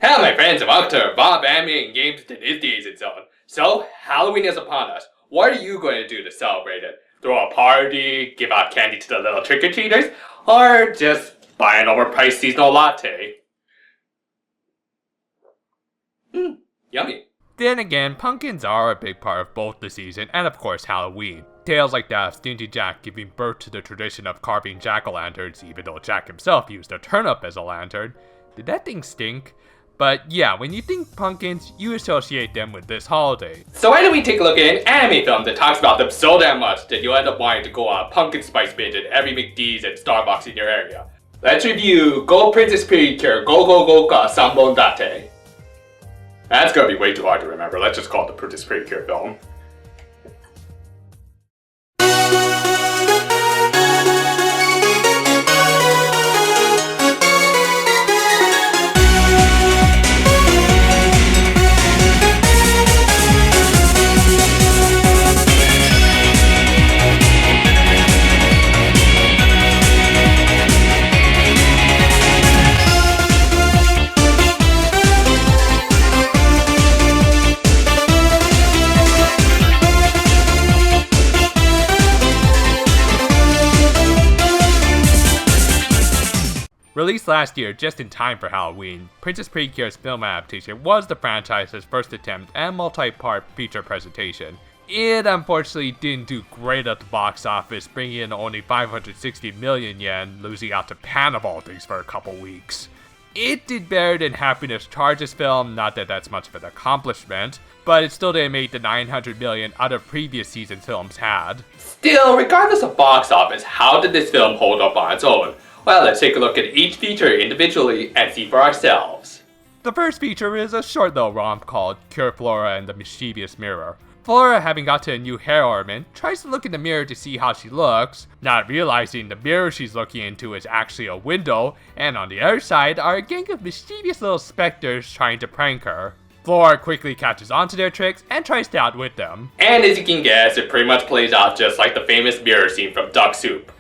Hello my friends and welcome to Bob Anime and Games to Disney Zone. So, Halloween is upon us. What are you going to do to celebrate it? Throw a party, give out candy to the little trick-or-treaters, or just buy an overpriced seasonal latte? Yummy. Then again, pumpkins are a big part of both the season and of course Halloween. Tales like that of Stingy Jack giving birth to the tradition of carving jack-o'-lanterns even though Jack himself used a turnip as a lantern. Did that thing stink? But yeah, when you think pumpkins, you associate them with this holiday. So why don't we take a look at an anime film that talks about them so damn much that you'll end up wanting to go on a pumpkin spice binge at every McD's and Starbucks in your area. Let's review Go Princess Precure, Go Gouka, Sanbon Date. That's gonna be way too hard to remember, let's just call it the Princess Precure film. Released last year just in time for Halloween, Princess Precure's film adaptation was the franchise's first attempt and multi-part feature presentation. It unfortunately didn't do great at the box office, bringing in only 560 million yen, losing out to Pan of all things for a couple weeks. It did better than Happiness Charges film, not that that's much of an accomplishment, but it still didn't make the 900 million other previous season films had. Still, regardless of box office, how did this film hold up on its own? Well, let's take a look at each feature individually and see for ourselves. The first feature is a short little romp called Cure Flora and the Mischievous Mirror. Flora, having got to a new hair ornament, tries to look in the mirror to see how she looks, not realizing the mirror she's looking into is actually a window, and on the other side are a gang of mischievous little specters trying to prank her. Flora quickly catches on to their tricks and tries to outwit them. And as you can guess, it pretty much plays out just like the famous mirror scene from Duck Soup.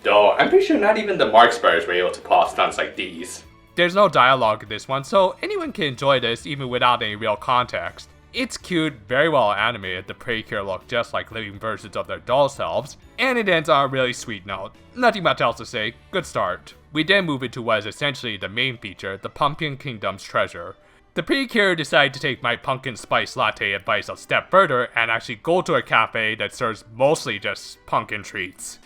Though, I'm pretty sure not even the Marx Brothers were able to pull off stunts like these. There's no dialogue in this one, so anyone can enjoy this even without any real context. It's cute, very well animated, the Precure look just like living versions of their doll selves, and it ends on a really sweet note. Nothing much else to say, good start. We then move into what is essentially the main feature, the Pumpkin Kingdom's treasure. The Precure decided to take my pumpkin spice latte advice a step further and actually go to a cafe that serves mostly just pumpkin treats.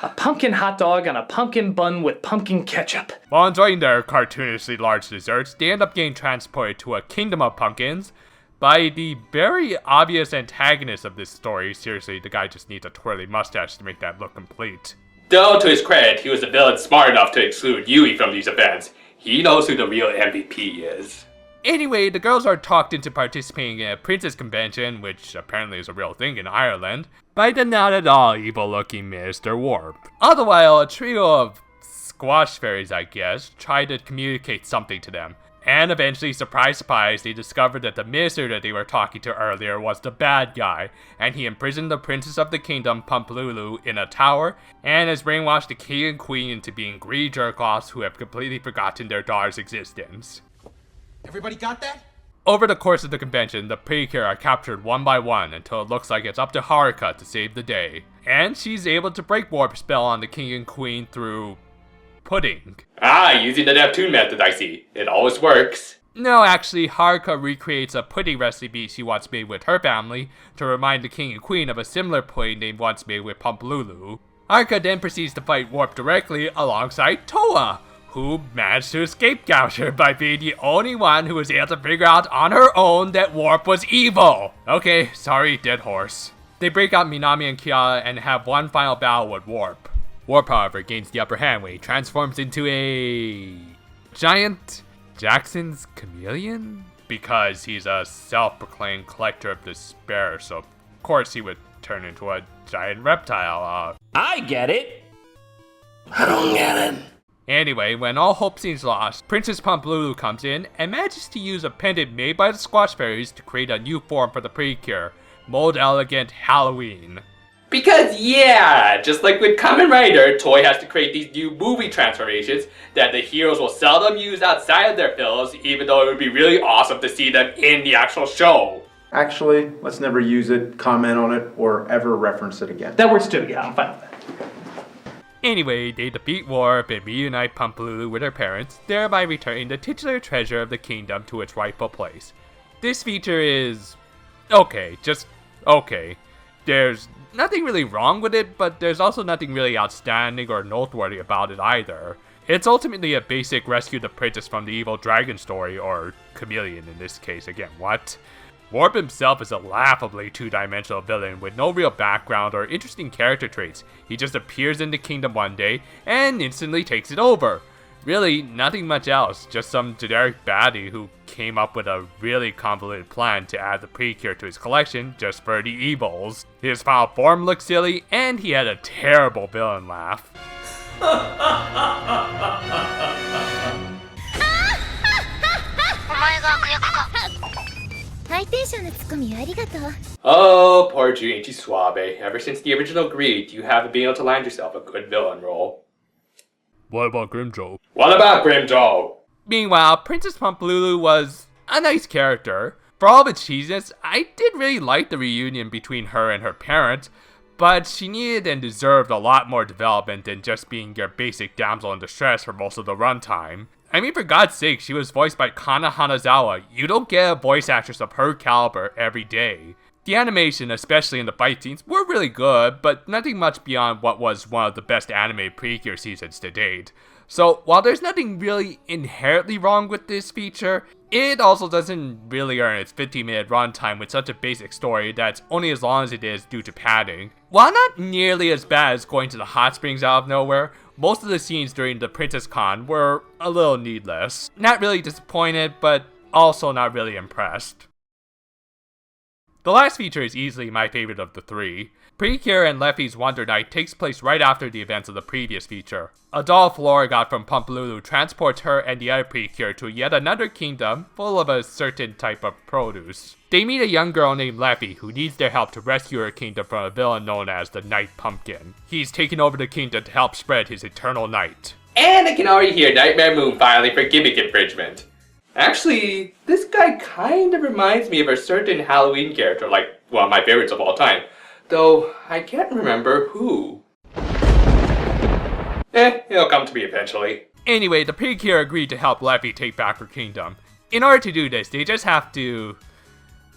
A pumpkin hot dog on a pumpkin bun with pumpkin ketchup. While enjoying their cartoonishly large desserts, they end up getting transported to a kingdom of pumpkins by the very obvious antagonist of this story. Seriously, the guy just needs a twirly mustache to make that look complete. Though, to his credit, he was a villain smart enough to exclude Yui from these events. He knows who the real MVP is. Anyway, the girls are talked into participating in a princess convention, which apparently is a real thing in Ireland, by the not at all evil-looking Mr. Warp. All the while, a trio of squash fairies, I guess, try to communicate something to them. And eventually, surprise surprise, they discovered that the minister that they were talking to earlier was the bad guy, and he imprisoned the princess of the kingdom, Pumplulu, in a tower, and has brainwashed the king and queen into being greedy jerk-offs who have completely forgotten their daughter's existence. Everybody got that? Over the course of the convention, the Precure are captured one by one until it looks like it's up to Haruka to save the day. And she's able to break warp spell on the king and queen through pudding. Using the Neptune method, I see. It always works. No, actually, Haruka recreates a pudding recipe she once made with her family to remind the king and queen of a similar pudding they once made with Pumplulu. Haruka then proceeds to fight Warp directly alongside Toa, who managed to escape capture by being the only one who was able to figure out on her own that Warp was evil. Okay, sorry, dead horse. They break out Minami and Kiara and have one final battle with Warp. Warp, however, gains the upper hand when he transforms into a giant Jackson's chameleon? Because he's a self-proclaimed collector of despair, so of course he would turn into a giant reptile. I get it. I don't get it. Anyway, when all hope seems lost, Princess Pumplulu comes in and manages to use a pendant made by the Squash Fairies to create a new form for the Precure, Mold Elegant Halloween. Because yeah, just like with Kamen Rider, Toei has to create these new movie transformations that the heroes will seldom use outside of their films, even though it would be really awesome to see them in the actual show. Actually, let's never use it, comment on it, or ever reference it again. That works too, yeah, I'm fine with that. Anyway, they defeat Warp and reunite Pumpalulu with her parents, thereby returning the titular treasure of the kingdom to its rightful place. This feature is okay, just okay. There's nothing really wrong with it, but there's also nothing really outstanding or noteworthy about it either. It's ultimately a basic rescue the princess from the evil dragon story, or chameleon in this case, again, what? Warp himself is a laughably two-dimensional villain with no real background or interesting character traits. He just appears in the kingdom one day and instantly takes it over. Really, nothing much else, just some generic baddie who came up with a really convoluted plan to add the Precure to his collection just for the evils. His final form looked silly, and he had a terrible villain laugh. Oh, poor Junichi Suabe. Ever since the original Greed, you haven't been able to land yourself a good villain role. What about Grimjoe? What about Grimjoe? Meanwhile, Princess Pumpalulu was a nice character. For all of its cheesiness, I did really like the reunion between her and her parents, but she needed and deserved a lot more development than just being your basic damsel in distress for most of the runtime. I mean, for God's sake, she was voiced by Kana Hanazawa. You don't get a voice actress of her caliber every day. The animation, especially in the fight scenes, were really good, but nothing much beyond what was one of the best animated Precure seasons to date. So, while there's nothing really inherently wrong with this feature, it also doesn't really earn its 15-minute runtime with such a basic story that's only as long as it is due to padding. While not nearly as bad as going to the hot springs out of nowhere, most of the scenes during the Princess Con were a little needless. Not really disappointed, but also not really impressed. The last feature is easily my favorite of the three. Precure and Leffy's Wonder Night takes place right after the events of the previous feature. A doll Flora got from Pumpalulu transports her and the other Precure to yet another kingdom full of a certain type of produce. They meet a young girl named Leffy who needs their help to rescue her kingdom from a villain known as the Night Pumpkin. He's taken over the kingdom to help spread his eternal night. And I can already hear Nightmare Moon filing for gimmick infringement. Actually, this guy kind of reminds me of a certain Halloween character, like one of my favorites of all time. Though, I can't remember who. It'll come to me eventually. Anyway, the Precure agreed to help Leffy take back her kingdom. In order to do this, they just have to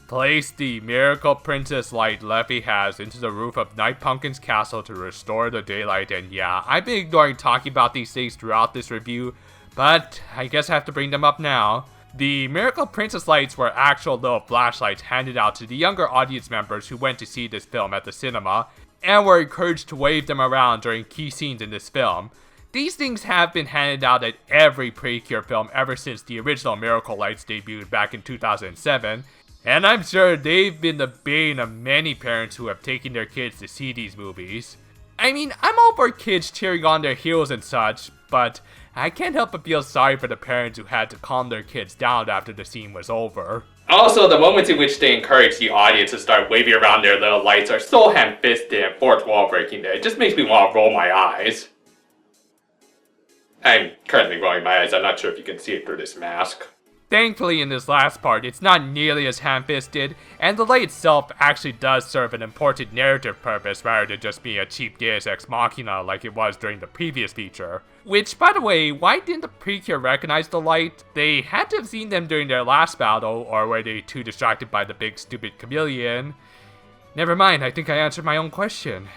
place the Miracle Princess light Leffy has into the roof of Night Pumpkin's castle to restore the daylight, and yeah, I've been ignoring talking about these things throughout this review, but I guess I have to bring them up now. The Miracle Princess lights were actual little flashlights handed out to the younger audience members who went to see this film at the cinema, and were encouraged to wave them around during key scenes in this film. These things have been handed out at every Precure film ever since the original Miracle Lights debuted back in 2007, and I'm sure they've been the bane of many parents who have taken their kids to see these movies. I mean, I'm all for kids cheering on their heroes and such, but I can't help but feel sorry for the parents who had to calm their kids down after the scene was over. Also, the moments in which they encourage the audience to start waving around their little lights are so ham-fisted and fourth wall breaking that it just makes me want to roll my eyes. I'm currently rolling my eyes, I'm not sure if you can see it through this mask. Thankfully, in this last part, it's not nearly as ham-fisted, and the light itself actually does serve an important narrative purpose rather than just being a cheap Deus Ex Machina like it was during the previous feature. Which, by the way, why didn't the Precure recognize the light? They had to have seen them during their last battle, or were they too distracted by the big stupid chameleon? Never mind, I think I answered my own question.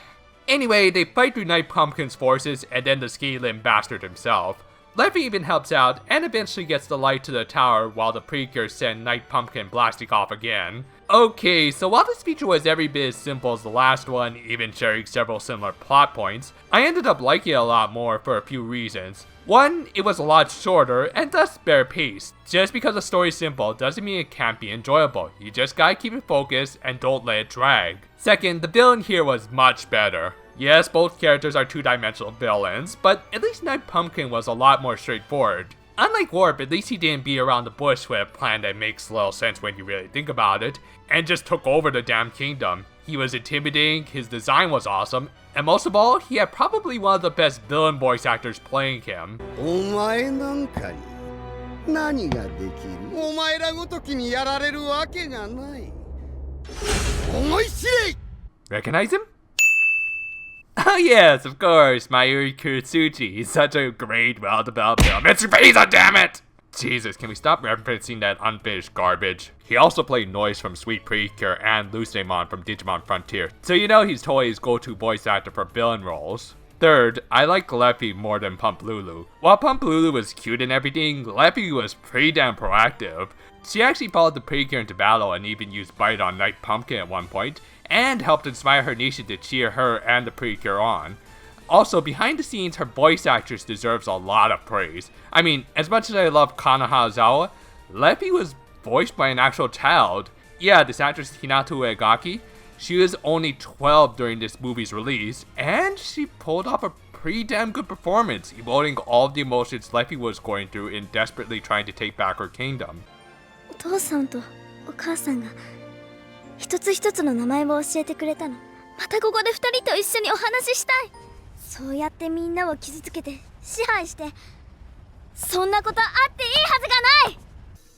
Anyway, they fight through Night Pumpkin's forces, and then the scaly bastard himself. Leffy even helps out, and eventually gets the light to the tower while the Precure send Night Pumpkin blasting off again. Okay, so while this feature was every bit as simple as the last one, even sharing several similar plot points, I ended up liking it a lot more for a few reasons. One, it was a lot shorter, and thus better paced. Just because the story's simple doesn't mean it can't be enjoyable, you just gotta keep it focused and don't let it drag. Second, the villain here was much better. Yes, both characters are two-dimensional villains, but at least Night Pumpkin was a lot more straightforward. Unlike Warp, at least he didn't beat around the bush with a plan that makes little sense when you really think about it, and just took over the damn kingdom. He was intimidating, his design was awesome, and most of all, he had probably one of the best villain voice actors playing him. お前なんかに何ができる？お前らごときにやられるわけがない。思い知れ！ Recognize him? Oh yes, of course, Mayuri Kuretsuchi. He's such a great, well-developed film. It's Frieza, damn it! Jesus, can we stop referencing that unfinished garbage? He also played Noise from Sweet Precure and Lucemon from Digimon Frontier, so you know he's totally his go-to voice actor for villain roles. Third, I like Leffy more than Pump Lulu. While Pump Lulu was cute and everything, Leffy was pretty damn proactive. She actually followed the Precure into battle and even used Bite on Night Pumpkin at one point, and helped inspire her nation to cheer her and the Precure on. Also, behind the scenes, her voice actress deserves a lot of praise. I mean, as much as I love Kana Hanazawa, Leffy was voiced by an actual child. Yeah, this actress Hinata Uegaki, she was only 12 during this movie's release, and she pulled off a pretty damn good performance, emoting all of the emotions Leffy was going through in desperately trying to take back her kingdom. お父さんとお母さんが一つ一つの名前を教えてくれたの。またここで二人と一緒にお話ししたい。そうやってみんなを傷つけて支配して、そんなことあっていいはずがない。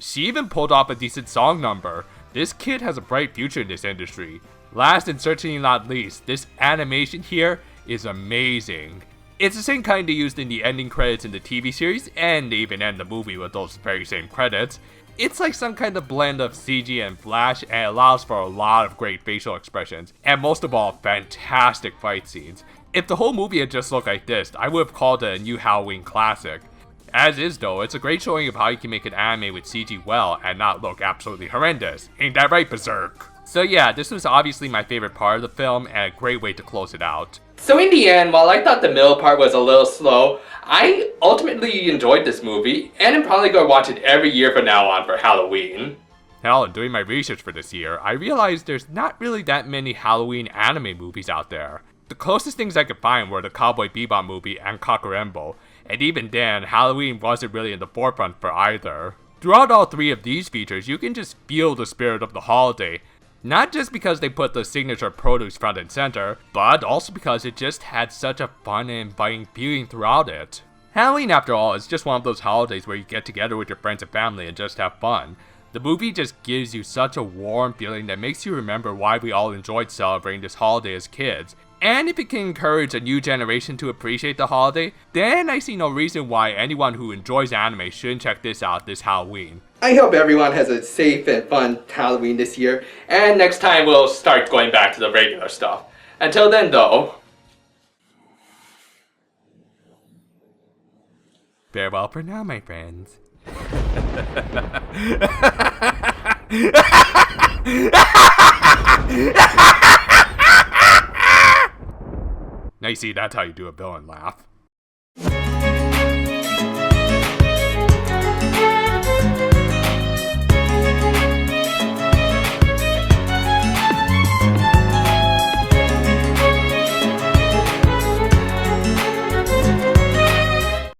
She even pulled off a decent song number. This kid has a bright future in this industry. Last and certainly not least, this animation here is amazing. It's the same kind they used in the ending credits in the TV series, and they even end the movie with those very same credits. It's like some kind of blend of CG and Flash, and it allows for a lot of great facial expressions, and most of all, fantastic fight scenes. If the whole movie had just looked like this, I would have called it a new Halloween classic. As is though, it's a great showing of how you can make an anime with CG well and not look absolutely horrendous. Ain't that right, Berserk? So yeah, this was obviously my favorite part of the film and a great way to close it out. So in the end, while I thought the middle part was a little slow, I ultimately enjoyed this movie, and I'm probably going to watch it every year from now on for Halloween. Hell, in doing my research for this year, I realized there's not really that many Halloween anime movies out there. The closest things I could find were the Cowboy Bebop movie and Kakurembo, and even then, Halloween wasn't really in the forefront for either. Throughout all three of these features, you can just feel the spirit of the holiday. Not just because they put the signature produce front and center, but also because it just had such a fun and inviting feeling throughout it. Halloween, after all, is just one of those holidays where you get together with your friends and family and just have fun. The movie just gives you such a warm feeling that makes you remember why we all enjoyed celebrating this holiday as kids. And if it can encourage a new generation to appreciate the holiday, then I see no reason why anyone who enjoys anime shouldn't check this out this Halloween. I hope everyone has a safe and fun Halloween this year, and next time we'll start going back to the regular stuff. Until then though... Farewell for now, my friends. Now you see, that's how you do a villain laugh.